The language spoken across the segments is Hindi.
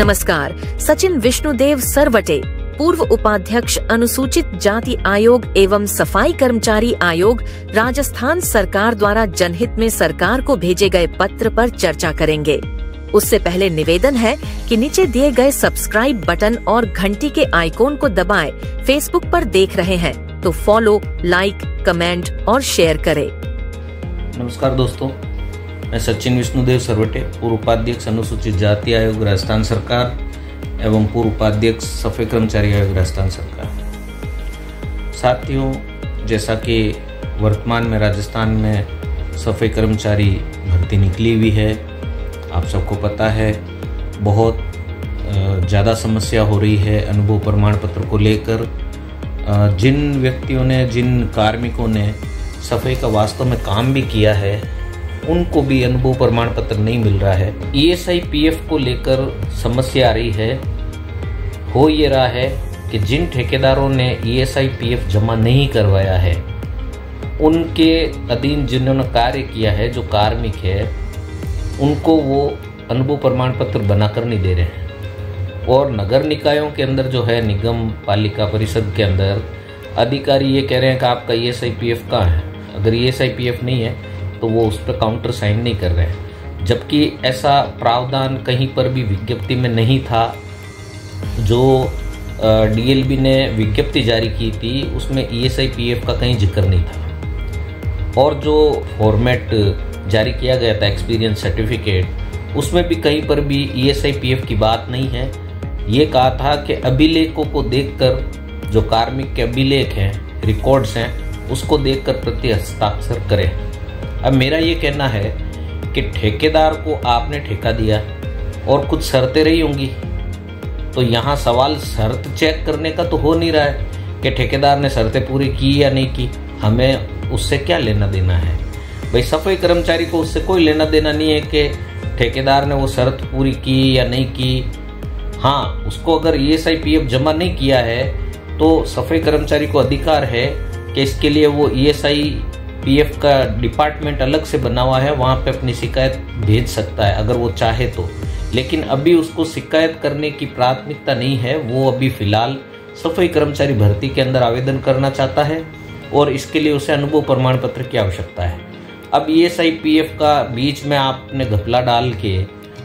नमस्कार। सचिन विष्णुदेव सरवटे, पूर्व उपाध्यक्ष अनुसूचित जाति आयोग एवं सफाई कर्मचारी आयोग, राजस्थान सरकार द्वारा जनहित में सरकार को भेजे गए पत्र पर चर्चा करेंगे। उससे पहले निवेदन है कि नीचे दिए गए सब्सक्राइब बटन और घंटी के आइकॉन को दबाएं। फेसबुक पर देख रहे हैं तो फॉलो, लाइक, कमेंट और शेयर करें। नमस्कार दोस्तों, मैं सचिन विष्णुदेव सरवटे, पूर्व उपाध्यक्ष अनुसूचित जाति आयोग राजस्थान सरकार एवं पूर्व उपाध्यक्ष सफाई कर्मचारी आयोग राजस्थान सरकार। साथियों, जैसा कि वर्तमान में राजस्थान में सफाई कर्मचारी भर्ती निकली हुई है, आप सबको पता है बहुत ज़्यादा समस्या हो रही है अनुभव प्रमाण पत्र को लेकर। जिन व्यक्तियों ने, जिन कार्मिकों ने सफाई का वास्तव में काम भी किया है, उनको भी अनुभव प्रमाण पत्र नहीं मिल रहा है। ईएसआई पीएफ को लेकर समस्या आ रही है। हो ये रहा है कि जिन ठेकेदारों ने ईएसआई पीएफ जमा नहीं करवाया है, उनके अधीन जिन्होंने कार्य किया है, जो कार्मिक है, उनको वो अनुभव प्रमाण पत्र बनाकर नहीं दे रहे हैं। और नगर निकायों के अंदर जो है, निगम पालिका परिषद के अंदर अधिकारी ये कह रहे हैं कि आपका ईएसआई पीएफ कहाँ है। अगर ईएसआई पीएफ नहीं है तो वो उस पर काउंटर साइन नहीं कर रहे हैं, जबकि ऐसा प्रावधान कहीं पर भी विज्ञप्ति में नहीं था। जो डीएलबी ने विज्ञप्ति जारी की थी, उसमें ईएसआई पीएफ का कहीं जिक्र नहीं था। और जो फॉर्मेट जारी किया गया था, एक्सपीरियंस सर्टिफिकेट, उसमें भी कहीं पर भी ईएसआई पीएफ की बात नहीं है। ये कहा था कि अभिलेखों को देखकर, जो कार्मिक के अभिलेख हैं, रिकॉर्ड्स हैं, उसको देखकर प्रति हस्ताक्षर करें। अब मेरा ये कहना है कि ठेकेदार को आपने ठेका दिया और कुछ शर्तें रही होंगी, तो यहाँ सवाल शर्त चेक करने का तो हो नहीं रहा है कि ठेकेदार ने शर्तें पूरी की या नहीं की। हमें उससे क्या लेना देना है भाई? सफाई कर्मचारी को उससे कोई लेना देना नहीं है कि ठेकेदार ने वो शर्त पूरी की या नहीं की। हाँ, उसको अगर ईएसआई पीएफ जमा नहीं किया है तो सफाई कर्मचारी को अधिकार है कि इसके लिए वो ईएसआई पीएफ का डिपार्टमेंट अलग से बना हुआ है, वहाँ पे अपनी शिकायत भेज सकता है अगर वो चाहे तो। लेकिन अभी उसको शिकायत करने की प्राथमिकता नहीं है। वो अभी फिलहाल सफाई कर्मचारी भर्ती के अंदर आवेदन करना चाहता है और इसके लिए उसे अनुभव प्रमाण पत्र की आवश्यकता है। अब ईएसआई पीएफ का बीच में आपने घपला डाल के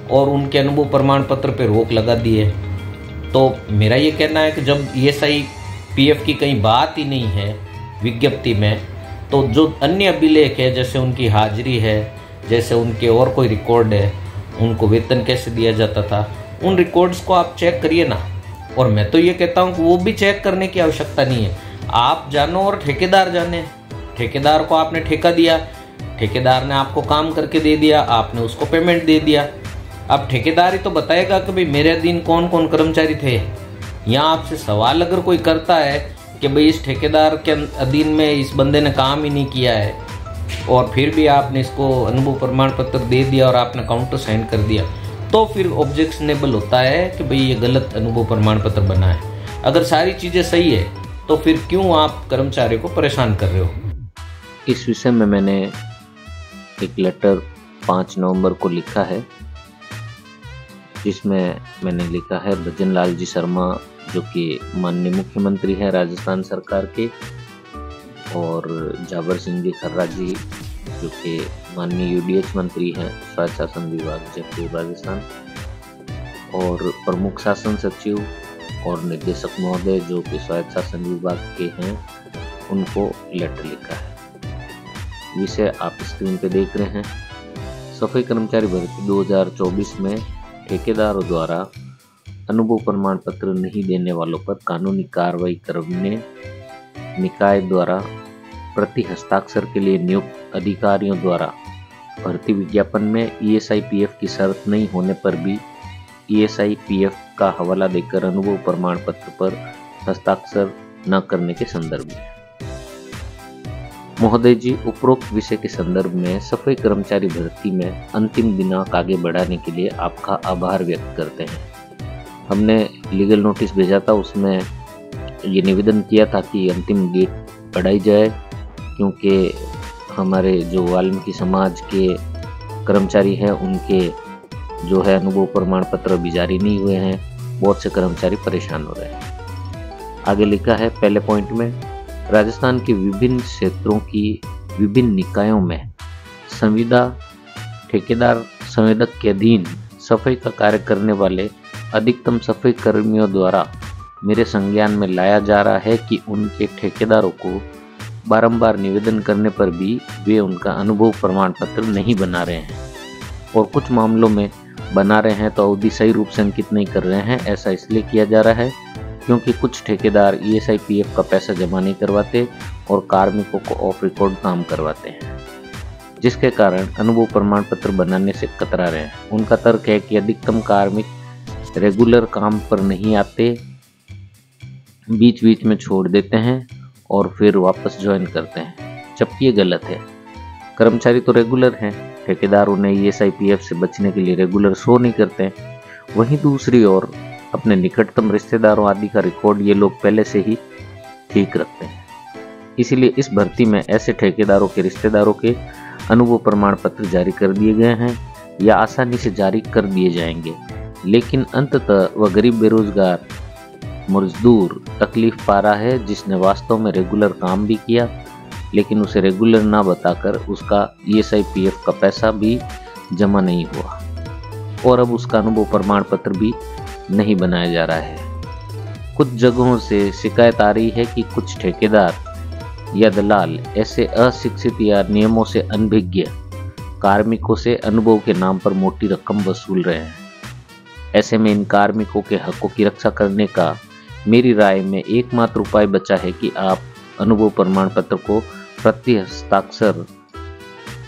और उनके अनुभव प्रमाण पत्र पे रोक लगा दी है, तो मेरा ये कहना है कि जब ईएसआई पीएफ की कहीं बात ही नहीं है विज्ञप्ति में, तो जो अन्य अभिलेख है, जैसे उनकी हाजिरी है, जैसे उनके और कोई रिकॉर्ड है, उनको वेतन कैसे दिया जाता था, उन रिकॉर्ड्स को आप चेक करिए ना। और मैं तो ये कहता हूँ कि वो भी चेक करने की आवश्यकता नहीं है। आप जानो और ठेकेदार जाने। ठेकेदार को आपने ठेका दिया, ठेकेदार ने आपको काम करके दे दिया, आपने उसको पेमेंट दे दिया। अब ठेकेदार ही तो बताएगा कि भाई मेरे अधीन कौन कौन कर्मचारी थे। यहाँ आपसे सवाल अगर कोई करता है कि भाई इस ठेकेदार के अधीन में इस बंदे ने काम ही नहीं किया है और फिर भी आपने इसको अनुभव प्रमाण पत्र दे दिया और आपने काउंटर साइन कर दिया, तो फिर ऑब्जेक्शनेबल होता है कि भाई ये गलत अनुभव प्रमाण पत्र बना है। अगर सारी चीज़ें सही है तो फिर क्यों आप कर्मचारी को परेशान कर रहे हो? इस विषय में मैंने एक लेटर 5 नवंबर को लिखा है, जिसमें मैंने लिखा है भजन लाल जी शर्मा, जो कि माननीय मुख्यमंत्री हैं राजस्थान सरकार के, और जाबर सिंह जी खर्रा जी, जो कि माननीय यूडीएच मंत्री हैं स्वायत्त शासन विभाग जयपुर राजस्थान, और प्रमुख शासन सचिव और निदेशक महोदय जो कि स्वायत्त शासन विभाग के हैं, उनको लेटर लिखा है। विषय आप स्क्रीन पे देख रहे हैं। सफाई कर्मचारी भर्ती 2024 में ठेकेदारों द्वारा अनुभव प्रमाण पत्र नहीं देने वालों पर कानूनी कार्रवाई करने निकाय द्वारा प्रति हस्ताक्षर के लिए नियुक्त अधिकारियों द्वारा भर्ती विज्ञापन में ईएसआई पीएफ की शर्त नहीं होने पर भी ईएसआई पीएफ का हवाला देकर अनुभव प्रमाण पत्र पर हस्ताक्षर न करने के संदर्भ में। महोदय जी, उपरोक्त विषय के संदर्भ में सफाई कर्मचारी भर्ती में अंतिम दिनांक आगे बढ़ाने के लिए आपका आभार व्यक्त करते हैं। हमने लीगल नोटिस भेजा था, उसमें ये निवेदन किया था कि अंतिम डेट बढ़ाई जाए, क्योंकि हमारे जो वाल्मीकि समाज के कर्मचारी हैं उनके जो है अनुभव प्रमाण पत्र अभी जारी नहीं हुए हैं। बहुत से कर्मचारी परेशान हो रहे हैं। आगे लिखा है पहले पॉइंट में, राजस्थान के विभिन्न क्षेत्रों की विभिन्न निकायों में ठेकेदार संवेदक के अधीन सफाई का कार्य करने वाले अधिकतम सफाई कर्मियों द्वारा मेरे संज्ञान में लाया जा रहा है कि उनके ठेकेदारों को बारंबार निवेदन करने पर भी वे उनका अनुभव प्रमाण पत्र नहीं बना रहे हैं, और कुछ मामलों में बना रहे हैं तो अवधि सही रूप से अंकित नहीं कर रहे हैं। ऐसा इसलिए किया जा रहा है क्योंकि कुछ ठेकेदार ESIPF का पैसा जमा नहीं करवाते और कार्मिकों को ऑफ रिकॉर्ड काम करवाते हैं, जिसके कारण अनुभव प्रमाण पत्र बनाने से कतरा रहे हैं। उनका तर्क है कि अधिकतम कार्मिक रेगुलर काम पर नहीं आते, बीच बीच में छोड़ देते हैं और फिर वापस ज्वाइन करते हैं, जबकि ये गलत है। कर्मचारी तो रेगुलर हैं, ठेकेदार उन्हें ESIPF से बचने के लिए रेगुलर शो नहीं करते हैं। वहीं दूसरी ओर अपने निकटतम रिश्तेदारों आदि का रिकॉर्ड ये लोग पहले से ही ठीक रखते हैं। इसीलिए इस भर्ती में ऐसे ठेकेदारों के रिश्तेदारों के अनुभव प्रमाण पत्र जारी कर दिए गए हैं या आसानी से जारी कर दिए जाएंगे, लेकिन अंततः वह गरीब बेरोजगार मजदूर तकलीफ पा रहा है जिसने वास्तव में रेगुलर काम भी किया, लेकिन उसे रेगुलर ना बताकर उसका ESIPF का पैसा भी जमा नहीं हुआ और अब उसका अनुभव प्रमाण पत्र भी नहीं बनाया जा रहा है। कुछ जगहों से शिकायत आ रही है कि कुछ ठेकेदार या दलाल ऐसे अशिक्षित या नियमों से अनभिज्ञ कार्मिकों से अनुभव के नाम पर मोटी रकम वसूल रहे हैं। ऐसे में इन कार्मिकों के हकों की रक्षा करने का मेरी राय में एकमात्र उपाय बचा है कि आप अनुभव प्रमाण पत्र को प्रति हस्ताक्षर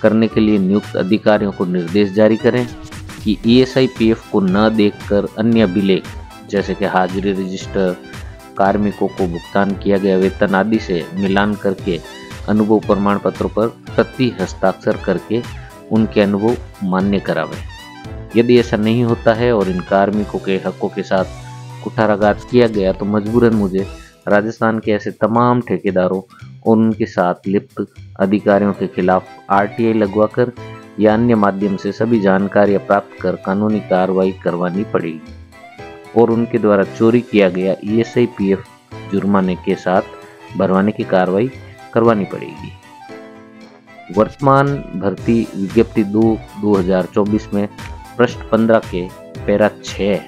करने के लिए नियुक्त अधिकारियों को निर्देश जारी करें कि ESIPF को न देखकर अन्य अभिलेख जैसे कि हाजिरी रजिस्टर, कार्मिकों को भुगतान किया गया वेतन आदि से मिलान करके अनुभव प्रमाण पत्रों पर प्रति हस्ताक्षर करके उनके अनुभव मान्य करावें। यदि ऐसा नहीं होता है और इन कार्मिकों के हकों के साथ कुठाराघात किया गया तो मजबूरन मुझे राजस्थान के ऐसे तमाम ठेकेदारों और उनके साथ लिप्त अधिकारियों के खिलाफ RTI लगवाकर या अन्य माध्यम से सभी जानकारियां प्राप्त कर कानूनी कार्रवाई करवानी पड़ेगी और उनके द्वारा चोरी किया गया ESIPF जुर्माने के साथ भरवाने की कार्रवाई करवानी पड़ेगी। वर्तमान भर्ती विज्ञप्ति 2024 में पृष्ठ 15 के पैरा 6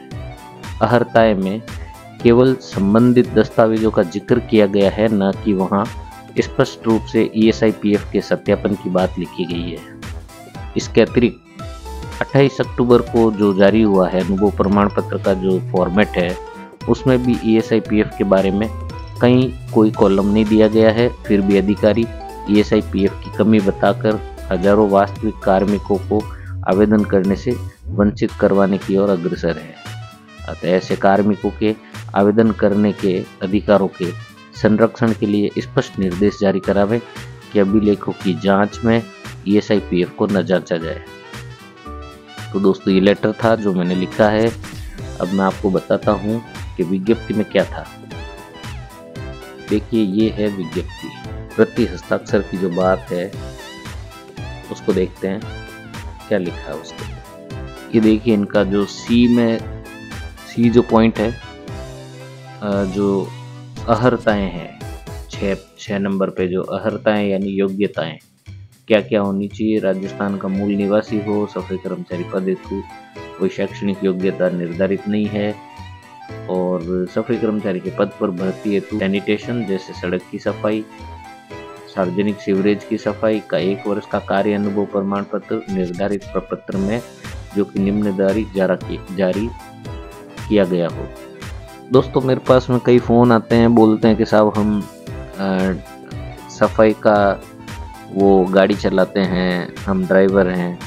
अहर्ताएं में केवल संबंधित दस्तावेजों का जिक्र किया गया है, न कि वहां स्पष्ट रूप से ESIPF के सत्यापन की बात लिखी गई है। इसके अतिरिक्त 28 अक्टूबर को जो जारी हुआ है अनुभव प्रमाण पत्र का जो फॉर्मेट है उसमें भी ESIPF के बारे में कहीं कोई कॉलम नहीं दिया गया है। फिर भी अधिकारी ESIPF की कमी बताकर हजारों वास्तविक कार्मिकों को आवेदन करने से वंचित करवाने की ओर अग्रसर है। अतः ऐसे कार्मिकों के आवेदन करने के अधिकारों के संरक्षण के लिए स्पष्ट निर्देश जारी करावे कि अभिलेखों की जांच में ESIPF को न जांचा जाए। तो दोस्तों ये लेटर था जो मैंने लिखा है। अब मैं आपको बताता हूँ कि विज्ञप्ति में क्या था। देखिए ये है विज्ञप्ति, प्रति हस्ताक्षर की जो बात है उसको देखते हैं क्या लिखा है उसको। ये देखिए इनका जो सी जो पॉइंट है, जो अहर्ताएं हैं 6 नंबर पे जो अहर्ताएं यानी योग्यताएं क्या क्या होनी चाहिए। राजस्थान का मूल निवासी हो, सफाई कर्मचारी पद हेतु कोई शैक्षणिक योग्यता निर्धारित नहीं है, और सफाई कर्मचारी के पद पर भर्ती हेतु सैनिटेशन जैसे सड़क की सफाई, सार्वजनिक सीवरेज की सफाई का 1 वर्ष का कार्य अनुभव प्रमाण पत्र निर्धारित प्रपत्र में जो कि निम्नलिखित जारी किया गया हो। दोस्तों मेरे पास में कई फ़ोन आते हैं, बोलते हैं कि साहब हम सफाई का वो गाड़ी चलाते हैं, हम ड्राइवर हैं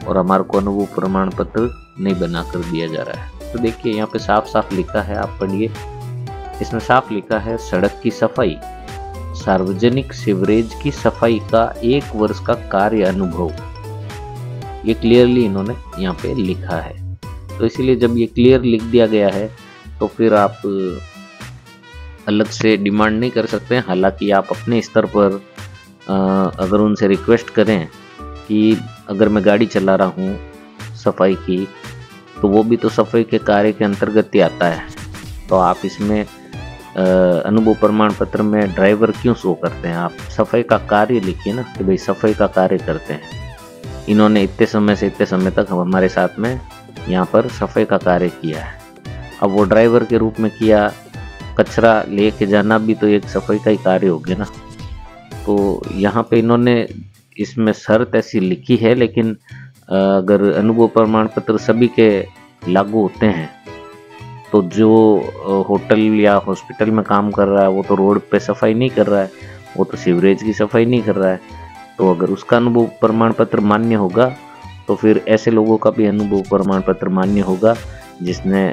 और हमारे को अनुभव प्रमाण पत्र नहीं बना कर दिया जा रहा है। तो देखिए यहाँ पे साफ साफ लिखा है, आप पढ़िए। इसमें साफ लिखा है सड़क की सफाई, सार्वजनिक सीवरेज की सफाई का 1 वर्ष का कार्य अनुभव, ये क्लियरली इन्होंने यहाँ पे लिखा है। तो इसीलिए जब ये क्लियर लिख दिया गया है तो फिर आप अलग से डिमांड नहीं कर सकते। हालांकि आप अपने स्तर पर अगर उनसे रिक्वेस्ट करें कि अगर मैं गाड़ी चला रहा हूँ सफाई की तो वो भी तो सफाई के कार्य के अंतर्गत ही आता है। तो आप इसमें अनुभव प्रमाण पत्र में ड्राइवर क्यों शो करते हैं? आप सफाई का कार्य लिखिए ना कि भाई सफाई का कार्य करते हैं, इन्होंने इतने समय से इतने समय तक हमारे साथ में यहाँ पर सफाई का कार्य किया है। अब वो ड्राइवर के रूप में किया, कचरा लेके जाना भी तो एक सफाई का ही कार्य हो गया ना। तो यहाँ पे इन्होंने इसमें शर्त ऐसी लिखी है, लेकिन अगर अनुभव प्रमाण पत्र सभी के लागू होते हैं तो जो होटल या हॉस्पिटल में काम कर रहा है वो तो रोड पे सफाई नहीं कर रहा है, वो तो सीवरेज की सफाई नहीं कर रहा है। तो अगर उसका अनुभव प्रमाण पत्र मान्य होगा तो फिर ऐसे लोगों का भी अनुभव प्रमाण पत्र मान्य होगा जिसने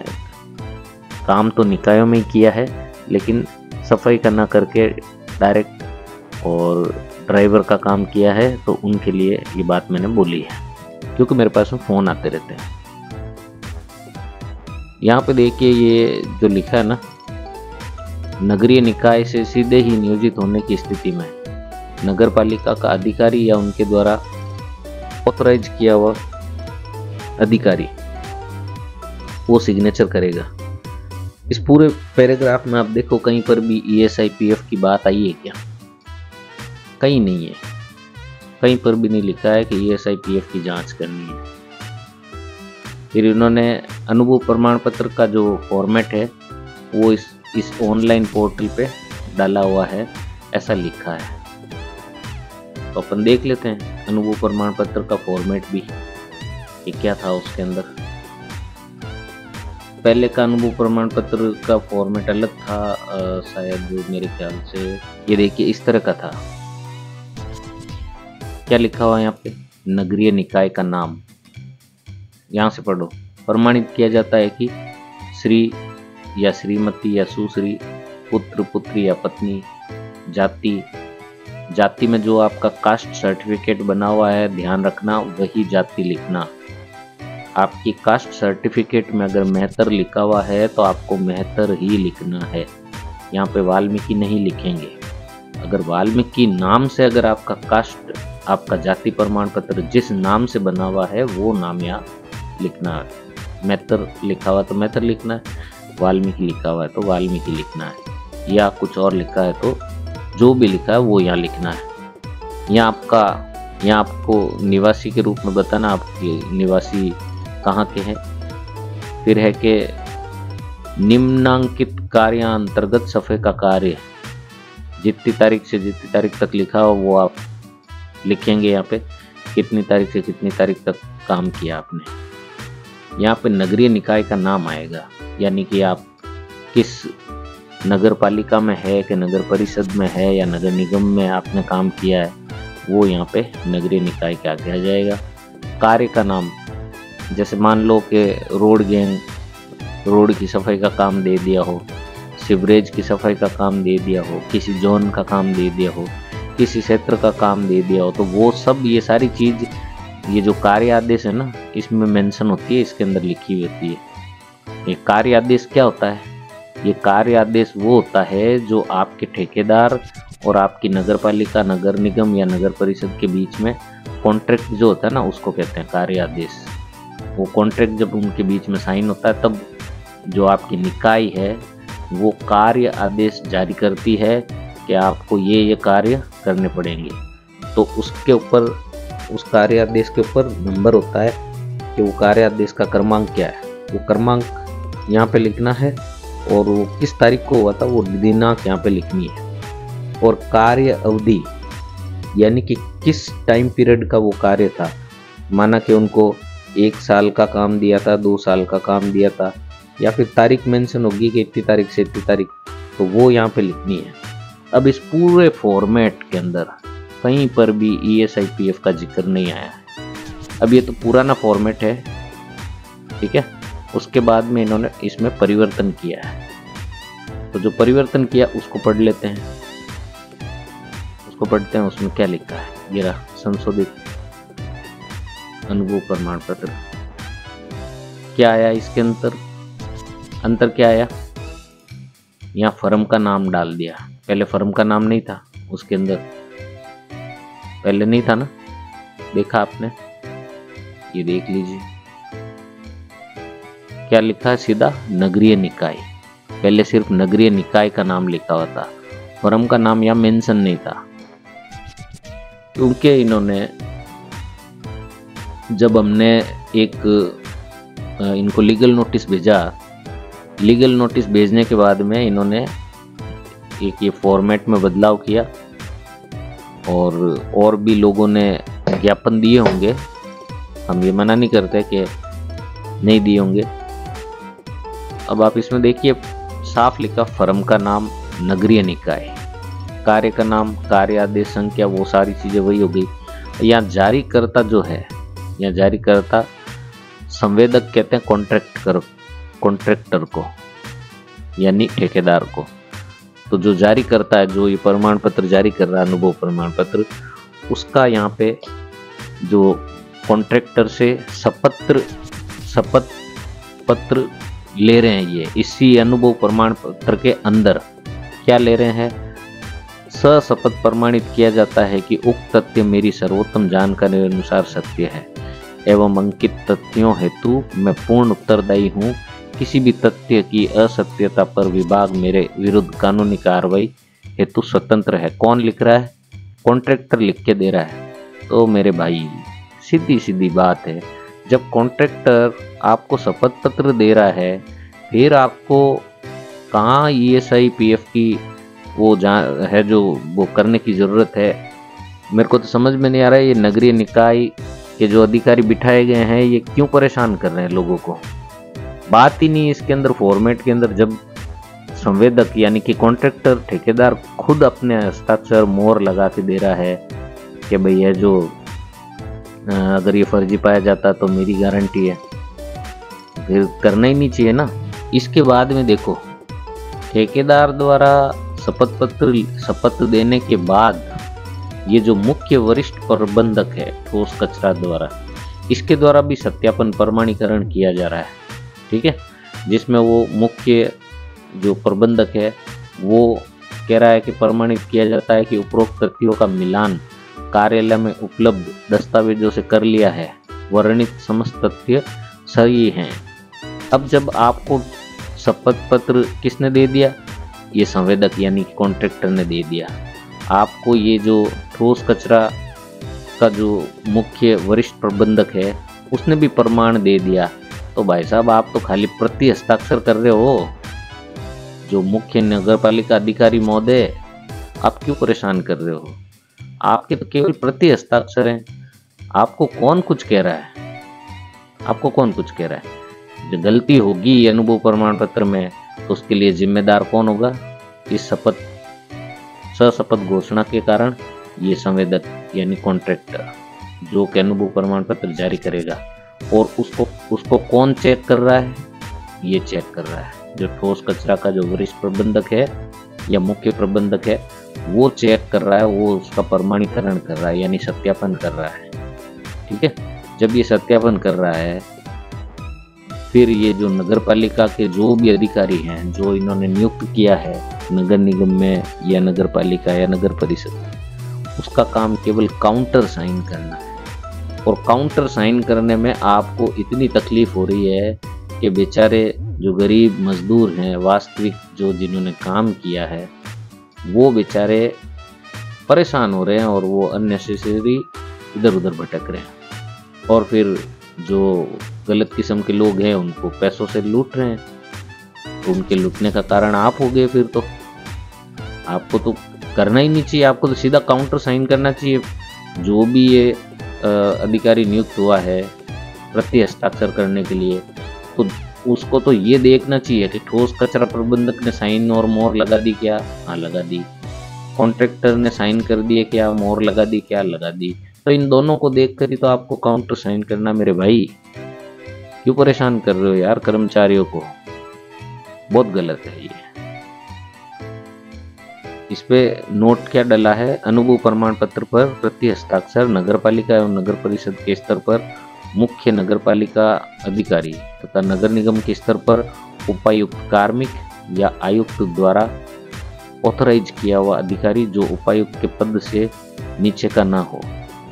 काम तो निकायों में ही किया है लेकिन सफाई का ना करके डायरेक्ट और ड्राइवर का काम किया है। तो उनके लिए ये बात मैंने बोली है, क्योंकि मेरे पास में फ़ोन आते रहते हैं। यहाँ पे देखिए ये जो लिखा है ना, नगरीय निकाय से सीधे ही नियोजित होने की स्थिति में नगर पालिका का अधिकारी या उनके द्वारा ऑथराइज किया हुआ अधिकारी वो सिग्नेचर करेगा। इस पूरे पैराग्राफ में आप देखो कहीं पर भी ESIPF की बात आई है क्या? कहीं नहीं है, कहीं पर भी नहीं लिखा है कि ESIPF की जांच करनी है। फिर इन्होंने अनुभव प्रमाण पत्र का जो फॉर्मेट है वो इस ऑनलाइन पोर्टल पे डाला हुआ है, ऐसा लिखा है। तो अपन देख लेते हैं अनुभव प्रमाण पत्र का फॉर्मेट भी कि क्या था उसके अंदर। पहले का अनुभव प्रमाण पत्र का फॉर्मेट अलग था, शायद मेरे ख्याल से ये देखिए इस तरह का था। क्या लिखा हुआ है यहाँ पे? नगरीय निकाय का नाम, यहाँ से पढ़ो। प्रमाणित किया जाता है कि श्री या श्रीमती या सुश्री, पुत्र पुत्री या पत्नी, जाति में जो आपका कास्ट सर्टिफिकेट बना हुआ है ध्यान रखना वही जाति लिखना। आपकी कास्ट सर्टिफिकेट में अगर मेहतर लिखा हुआ है तो आपको मेहतर ही लिखना है, यहाँ पे वाल्मीकि नहीं लिखेंगे। अगर वाल्मीकि नाम से अगर आपका कास्ट, आपका जाति प्रमाण पत्र जिस नाम से बना हुआ है वो नाम यहाँ लिखना है। मेहतर लिखा हुआ तो मेहतर लिखना है, वाल्मीकि लिखा हुआ है तो वाल्मीकि लिखना है, या कुछ और लिखा है तो जो भी लिखा है वो यहाँ लिखना है। यहाँ आपको निवासी के रूप में बताना आपके निवासी कहाँ के हैं। फिर है कि निम्नांकित कार्यान्तर्गत सफाई का कार्य जितनी तारीख से जितनी तारीख तक लिखा हो वो आप लिखेंगे। यहाँ पे कितनी तारीख से कितनी तारीख तक काम किया आपने। यहाँ पे नगरीय निकाय का नाम आएगा, यानी कि आप किस नगर पालिका में है कि नगर परिषद में है या नगर निगम में आपने काम किया है वो यहाँ पे नगरीय निकाय के आगे आ जाएगा। कार्य का नाम, जैसे मान लो कि रोड गैंग रोड की सफाई का काम दे दिया हो, सीवरेज की सफाई का काम दे दिया हो, किसी जोन का काम दे दिया हो, किसी क्षेत्र का काम दे दिया हो, तो वो सब ये सारी चीज़, ये जो कार्य आदेश है ना इसमें मेंशन होती है, इसके अंदर लिखी हुई होती है। ये कार्य आदेश क्या होता है? ये कार्य आदेश वो होता है जो आपके ठेकेदार और आपकी नगर पालिका, नगर निगम या नगर परिषद के बीच में कॉन्ट्रैक्ट जो होता है ना उसको कहते हैं कार्य आदेश। वो कॉन्ट्रैक्ट जब उनके बीच में साइन होता है तब जो आपकी निकाय है वो कार्य आदेश जारी करती है कि आपको ये कार्य करने पड़ेंगे। तो उसके ऊपर, उस कार्य आदेश के ऊपर नंबर होता है कि वो कार्य आदेश का क्रमांक क्या है। वो क्रमांक यहाँ पे लिखना है और वो किस तारीख को हुआ था वो दिनांक यहाँ पे लिखनी है। और कार्य अवधि यानी कि किस टाइम पीरियड का वो कार्य था। माना कि उनको 1 साल का काम दिया था, 2 साल का काम दिया था, या फिर तारीख मेंशन होगी कि इतनी तारीख से इतनी तारीख, तो वो यहाँ पे लिखनी है। अब इस पूरे फॉर्मेट के अंदर कहीं पर भी ESIPF का जिक्र नहीं आया है। अब ये तो पुराना फॉर्मेट है, ठीक है। उसके बाद में इन्होंने इसमें परिवर्तन किया है, तो जो परिवर्तन किया उसको पढ़ लेते हैं। उसको पढ़ते हैं, उसमें क्या लिखा है। ये रहा संशोधित अनुभव प्रमाण पत्र। क्या आया इसके अंतर क्या आया? यहाँ फर्म का नाम डाल दिया। पहले फर्म का नाम नहीं था उसके अंदर, पहले नहीं था ना, देखा आपने? ये देख लीजिए, क्या लिखा है, सीधा नगरीय निकाय। पहले सिर्फ नगरीय निकाय का नाम लिखा हुआ था, फर्म का नाम यहाँ मेंशन नहीं था, क्योंकि इन्होंने जब हमने इनको लीगल नोटिस भेजा, लीगल नोटिस भेजने के बाद में इन्होंने एक ये फॉर्मेट में बदलाव किया और भी लोगों ने ज्ञापन दिए होंगे, हम ये मना नहीं करते कि नहीं दिए होंगे। अब आप इसमें देखिए साफ लिखा, फर्म का नाम नगरीय निकाय, कार्य का नाम, कार्य आदेश संख्या, वो सारी चीजें वही हो गई। यहाँ जारीकर्ता जो है, यहाँ जारीकर्ता संवेदक कहते हैं कॉन्ट्रैक्टर को, यानी ठेकेदार को। तो जो जारी करता है, जो ये प्रमाण पत्र जारी कर रहा है, अनुभव प्रमाण पत्र, उसका यहाँ पे जो कॉन्ट्रैक्टर से शपथ पत्र ले रहे हैं, ये इसी अनुभव प्रमाण पत्र के अंदर क्या ले रहे हैं, सशपथ प्रमाणित किया जाता है कि उक्त तथ्य मेरी सर्वोत्तम जानकारी के अनुसार सत्य है एवं अंकित तथ्यों हेतु मैं पूर्ण उत्तरदायी हूँ। किसी भी तथ्य की असत्यता पर विभाग मेरे विरुद्ध कानूनी कार्रवाई हेतु स्वतंत्र है। कौन लिख रहा है? कॉन्ट्रैक्टर लिख के दे रहा है। तो मेरे भाई सीधी सीधी बात है, जब कॉन्ट्रैक्टर आपको शपथ पत्र दे रहा है, फिर आपको कहाँ ESI PF की वो है जो वो करने की ज़रूरत है? मेरे को तो समझ में नहीं आ रहा है, ये नगरीय निकाय के जो अधिकारी बिठाए गए हैं ये क्यों परेशान कर रहे हैं लोगों को। बात ही नहीं इसके अंदर, फॉर्मेट के अंदर। जब संवेदक यानी कि कॉन्ट्रैक्टर ठेकेदार खुद अपने हस्ताक्षर मोहर लगा के दे रहा है कि भाई ये जो अगर ये फर्जी पाया जाता तो मेरी गारंटी है, फिर करना ही नहीं चाहिए ना। इसके बाद में देखो, ठेकेदार द्वारा शपथ देने के बाद ये जो मुख्य वरिष्ठ प्रबंधक है ठोस कचरा द्वारा, इसके द्वारा भी सत्यापन प्रमाणीकरण किया जा रहा है, ठीक है, जिसमें वो मुख्य जो प्रबंधक है वो कह रहा है कि प्रमाणित किया जाता है कि उपरोक्त तथ्यों का मिलान कार्यालय में उपलब्ध दस्तावेजों से कर लिया है, वर्णित समस्त तथ्य सही हैं। अब जब आपको शपथ पत्र किसने दे दिया? ये संवेदक यानी कॉन्ट्रैक्टर ने दे दिया। आपको ये जो ठोस कचरा का जो मुख्य वरिष्ठ प्रबंधक है उसने भी प्रमाण दे दिया। तो भाई साहब आप तो खाली प्रति हस्ताक्षर कर रहे हो। जो मुख्य नगरपालिका अधिकारी महोदय, आप क्यों परेशान कर रहे हो? आपके तो केवल प्रति हस्ताक्षर हैं। आपको कौन कुछ कह रहा है? आपको कौन कुछ कह रहा है? जो गलती होगी अनुभव प्रमाण पत्र में तो उसके लिए जिम्मेदार कौन होगा? इस सशपथ घोषणा के कारण ये संवेदक यानी कॉन्ट्रैक्टर जो कि अनुभव प्रमाण पत्र जारी करेगा। और उसको कौन चेक कर रहा है? ये चेक कर रहा है जो ठोस कचरा का जो वरिष्ठ प्रबंधक है या मुख्य प्रबंधक है, वो चेक कर रहा है, वो उसका प्रमाणीकरण कर रहा है यानी सत्यापन कर रहा है, ठीक है। जब ये सत्यापन कर रहा है, फिर ये जो नगरपालिका के जो भी अधिकारी हैं जो इन्होंने नियुक्त किया है नगर निगम में या नगरपालिका या नगर परिषद, उसका काम केवल काउंटर साइन करना है। और काउंटर साइन करने में आपको इतनी तकलीफ हो रही है कि बेचारे जो गरीब मजदूर हैं, वास्तविक जो जिन्होंने काम किया है, वो बेचारे परेशान हो रहे हैं और वो अननेसेसरी इधर उधर भटक रहे हैं। और फिर जो गलत किस्म के लोग हैं उनको पैसों से लूट रहे हैं। तो उनके लूटने का कारण आप हो गए। फिर तो आपको तो करना ही नहीं चाहिए, आपको तो सीधा काउंटर साइन करना चाहिए। जो भी ये अधिकारी नियुक्त हुआ है प्रति हस्ताक्षर करने के लिए, तो उसको तो ये देखना चाहिए कि ठोस कचरा प्रबंधक ने साइन और मोहर लगा दी क्या? हाँ लगा दी। कॉन्ट्रैक्टर ने साइन कर दिए क्या? मोहर लगा दी क्या? लगा दी। तो इन दोनों को देखकर ही तो आपको काउंटर साइन करना। मेरे भाई क्यों परेशान कर रहे हो यार कर्मचारियों को? बहुत गलत है ये। इस पे नोट क्या डला है? अनुभव प्रमाण पत्र पर प्रति हस्ताक्षर नगरपालिका एवं नगर परिषद के स्तर पर मुख्य नगरपालिका अधिकारी तथा नगर निगम के स्तर पर उपायुक्त कार्मिक या आयुक्त द्वारा ऑथराइज किया हुआ अधिकारी जो उपायुक्त के पद से नीचे का ना हो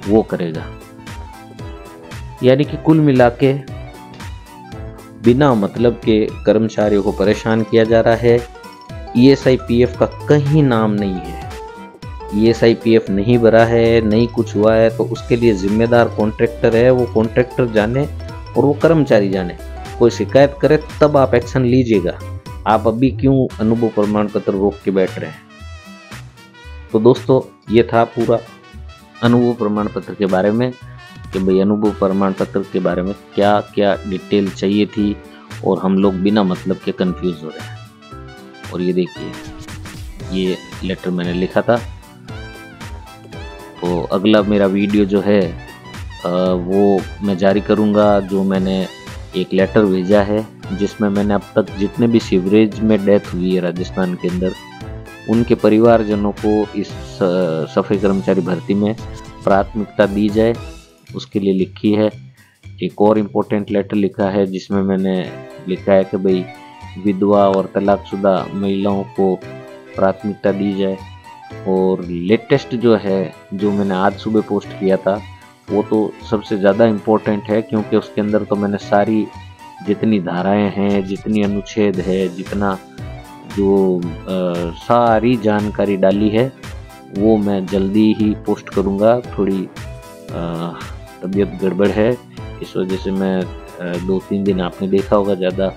वो करेगा। यानी कि कुल मिला के बिना मतलब के कर्मचारियों को परेशान किया जा रहा है। ESI PF का कहीं नाम नहीं है, ESI PF नहीं भरा है, नहीं कुछ हुआ है, तो उसके लिए जिम्मेदार कॉन्ट्रैक्टर है, वो कॉन्ट्रैक्टर जाने और वो कर्मचारी जाने। कोई शिकायत करे तब आप एक्शन लीजिएगा, आप अभी क्यों अनुभव प्रमाण पत्र रोक के बैठ रहे हैं। तो दोस्तों, ये था पूरा अनुभव प्रमाण पत्र के बारे में कि भाई अनुभव प्रमाण पत्र के बारे में क्या क्या डिटेल चाहिए थी और हम लोग बिना मतलब के कंफ्यूज हो रहे हैं। और ये देखिए, ये लेटर मैंने लिखा था। तो अगला मेरा वीडियो जो है वो मैं जारी करूँगा, जो मैंने एक लेटर भेजा है जिसमें मैंने अब तक जितने भी सीवरेज में डेथ हुई है राजस्थान के अंदर, उनके परिवारजनों को इस सफाई कर्मचारी भर्ती में प्राथमिकता दी जाए, उसके लिए लिखी है। एक और इम्पोर्टेंट लेटर लिखा है जिसमें मैंने लिखा है कि भाई विधवा और तलाकशुदा महिलाओं को प्राथमिकता दी जाए। और लेटेस्ट जो है, जो मैंने आज सुबह पोस्ट किया था, वो तो सबसे ज़्यादा इम्पोर्टेंट है, क्योंकि उसके अंदर तो मैंने सारी जितनी धाराएं हैं, जितनी अनुच्छेद है, जितना जो सारी जानकारी डाली है, वो मैं जल्दी ही पोस्ट करूँगा। थोड़ी तबीयत गड़बड़ है, इस वजह से मैं 2-3 दिन आपने देखा होगा ज़्यादा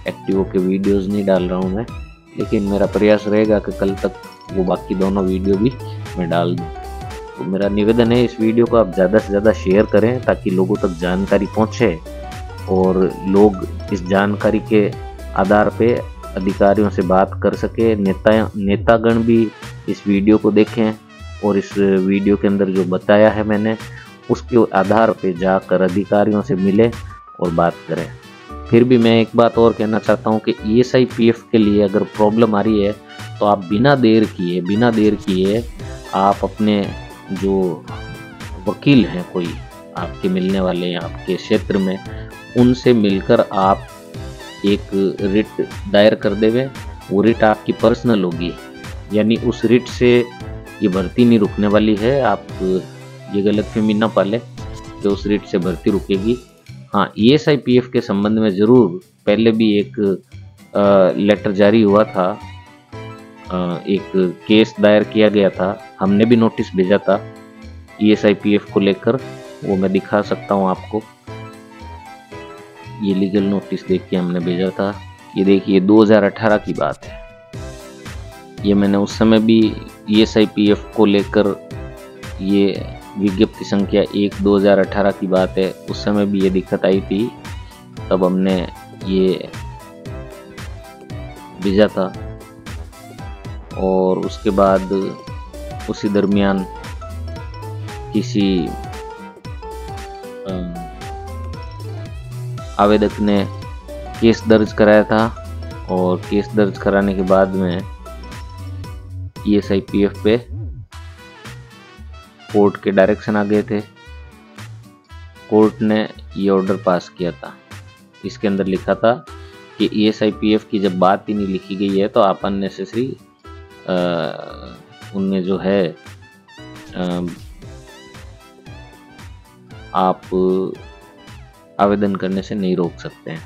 एक्टिव होकर वीडियोस नहीं डाल रहा हूँ मैं, लेकिन मेरा प्रयास रहेगा कि कल तक वो बाकी दोनों वीडियो भी मैं डाल दूँ। तो मेरा निवेदन है, इस वीडियो को आप ज़्यादा से ज़्यादा शेयर करें ताकि लोगों तक जानकारी पहुँचे और लोग इस जानकारी के आधार पे अधिकारियों से बात कर सके। नेतागण भी इस वीडियो को देखें और इस वीडियो के अंदर जो बताया है मैंने, उसके आधार पे जाकर अधिकारियों से मिले और बात करें। फिर भी मैं एक बात और कहना चाहता हूँ कि ESI PF के लिए अगर प्रॉब्लम आ रही है तो आप बिना देर किए आप अपने जो वकील हैं, कोई आपके मिलने वाले हैं आपके क्षेत्र में, उनसे मिलकर आप एक रिट दायर कर देवे। वो रिट आपकी पर्सनल होगी, यानी उस रिट से ये भर्ती नहीं रुकने वाली है। आप ये गलतफहमी ना पाले कि उस रिट से भर्ती रुकेगी। हाँ, ESI PF के संबंध में ज़रूर पहले भी एक लेटर जारी हुआ था, एक केस दायर किया गया था, हमने भी नोटिस भेजा था ESI PF को लेकर, वो मैं दिखा सकता हूँ आपको। ये लीगल नोटिस देख के हमने भेजा था। ये देखिए 2018 की बात है। ये मैंने उस समय भी ESI PF को लेकर, ये विज्ञप्ति संख्या 1/2018 की बात है, उस समय भी ये दिक्कत आई थी, तब हमने ये भेजा था। और उसके बाद उसी दरमियान किसी आवेदक ने केस दर्ज कराया था और केस दर्ज कराने के बाद में ESI PF पे कोर्ट के डायरेक्शन आ गए थे। कोर्ट ने ये ऑर्डर पास किया था, इसके अंदर लिखा था कि ESI PF की जब बात ही नहीं लिखी गई है तो आप अननेसेसरी उनमें जो है आप आवेदन करने से नहीं रोक सकते हैं।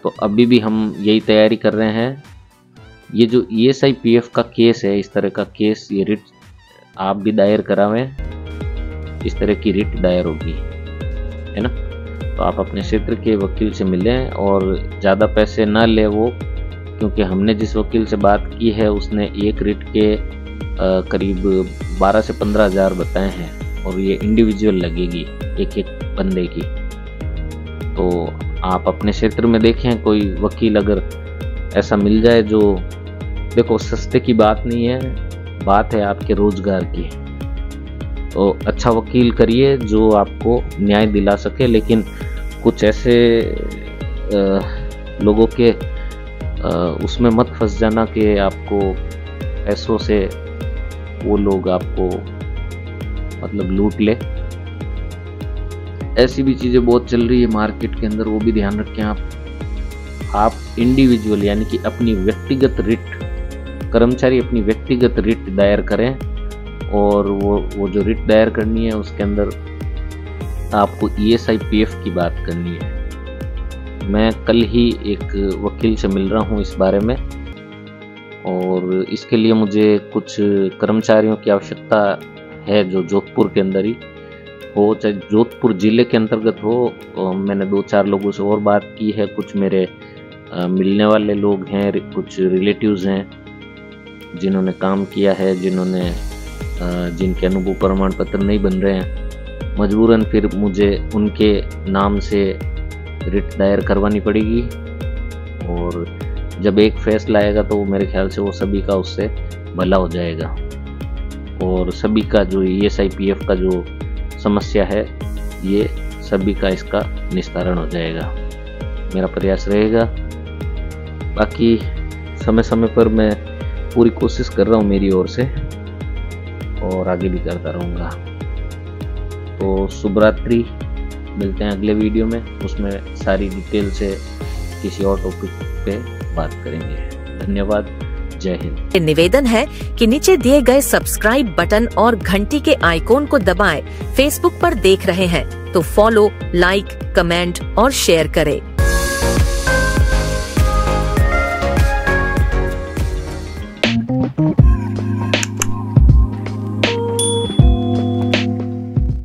तो अभी भी हम यही तैयारी कर रहे हैं। ये जो ESI PF का केस है, इस तरह का केस, ये रिट आप भी दायर करावें, इस तरह की रिट दायर होगी, है ना। तो आप अपने क्षेत्र के वकील से मिलें और ज़्यादा पैसे ना ले वो, क्योंकि हमने जिस वकील से बात की है उसने एक रिट के करीब 12 से 15 हज़ार बताए हैं और ये इंडिविजुअल लगेगी एक बंदे की। तो आप अपने क्षेत्र में देखें, कोई वकील अगर ऐसा मिल जाए जो, देखो सस्ते की बात नहीं है, बात है आपके रोजगार की। तो अच्छा वकील करिए जो आपको न्याय दिला सके, लेकिन कुछ ऐसे लोगों के उसमें मत फंस जाना कि आपको पैसों से वो लोग आपको मतलब लूट ले। ऐसी भी चीज़ें बहुत चल रही है मार्केट के अंदर, वो भी ध्यान रखें आप इंडिविजुअल यानी कि अपनी व्यक्तिगत रिट, कर्मचारी अपनी व्यक्तिगत रिट दायर करें और वो जो रिट दायर करनी है उसके अंदर आपको ESI PF की बात करनी है। मैं कल ही एक वकील से मिल रहा हूँ इस बारे में, और इसके लिए मुझे कुछ कर्मचारियों की आवश्यकता है जो जोधपुर के अंदर ही हो, चाहे जोधपुर जिले के अंतर्गत हो। मैंने 2-4 लोगों से और बात की है, कुछ मेरे मिलने वाले लोग हैं, कुछ रिलेटिव्स हैं जिन्होंने काम किया है, जिनके अनुभव प्रमाण पत्र नहीं बन रहे हैं। मजबूरन फिर मुझे उनके नाम से रिट दायर करवानी पड़ेगी, और जब एक फैसला आएगा तो मेरे ख्याल से वो सभी का उससे भला हो जाएगा, और सभी का जो ESI-PF का जो समस्या है ये सभी का इसका निस्तारण हो जाएगा। मेरा प्रयास रहेगा। बाकी समय समय पर मैं पूरी कोशिश कर रहा हूँ मेरी ओर से, और आगे भी करता रहूँगा। तो शुभ रात्रि, मिलते हैं अगले वीडियो में, उसमें सारी डिटेल से किसी और टॉपिक पे बात करेंगे। धन्यवाद, जय हिंद। निवेदन है कि नीचे दिए गए सब्सक्राइब बटन और घंटी के आइकॉन को दबाएं। फेसबुक पर देख रहे हैं तो फॉलो, लाइक, कमेंट और शेयर करें।